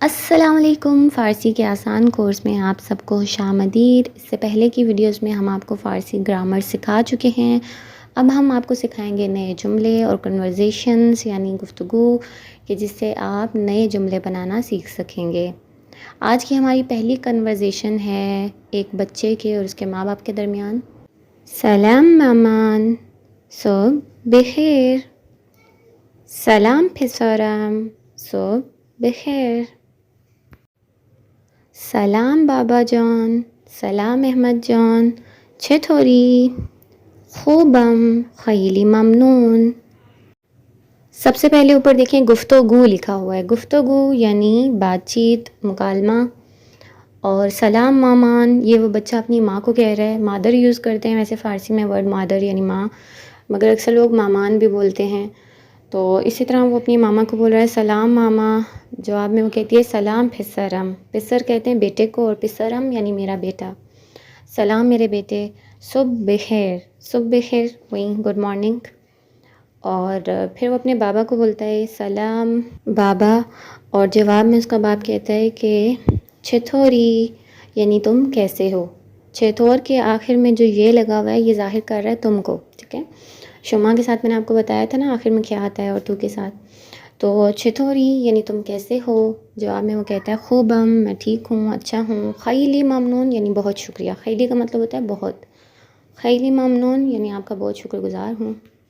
السلام علیکم، فارسی کے آسان کورس میں آپ سب کو خوش آمدید۔ اس سے پہلے کی ویڈیوز میں ہم آپ کو فارسی گرامر سکھا چکے ہیں۔ اب ہم آپ کو سکھائیں گے نئے جملے اور کنورزیشنز یعنی گفتگو کہ جس سے آپ نئے جملے بنانا سیکھ سکیں گے۔ آج کی ہماری پہلی کنورزیشن ہے ایک بچے کے اور اس کے ماں باپ کے درمیان۔ سلام مامان، صبح بخیر۔ سلام پسرم، صبح بخیر۔ سلام بابا جان، سلام احمد جان، چطوری؟ خوبم، خیلی ممنون۔ سب سے پہلے اوپر دیکھیں گفتگو لکھا ہوا ہے۔ گفتگو یعنی بات چیت، مکالمہ۔ اور سلام مامان، یہ وہ بچہ اپنی ماں کو کہہ رہا ہے۔ مادر یوز کرتے ہیں ویسے فارسی میں ورڈ مادر یعنی ماں، مگر اکثر لوگ مامان بھی بولتے ہیں۔ تو اسی طرح وہ اپنی ماما کو بول رہا ہے سلام ماما۔ جواب میں وہ کہتی ہے سلام پسرم۔ پسر کہتے ہیں بیٹے کو اور پسرم یعنی میرا بیٹا۔ سلام میرے بیٹے، صبح بخیر۔ صبح بخیر وہی گڈ مارننگ۔ اور پھر وہ اپنے بابا کو بولتا ہے سلام بابا، اور جواب میں اس کا باپ کہتا ہے کہ چطوری یعنی تم کیسے ہو۔ چطور کے آخر میں جو یہ لگا ہوا ہے یہ ظاہر کر رہا ہے تم کو، ٹھیک ہے۔ شما کے ساتھ میں نے آپ کو بتایا تھا نا آخر میں کیا آتا ہے اور تو کے ساتھ، تو چطوری یعنی تم کیسے ہو۔ جواب میں وہ کہتا ہے خوبم، میں ٹھیک ہوں، اچھا ہوں۔ خیلی ممنون یعنی بہت شکریہ۔ خیلی کا مطلب ہوتا ہے بہت۔ خیلی ممنون یعنی آپ کا بہت شکر گزار ہوں۔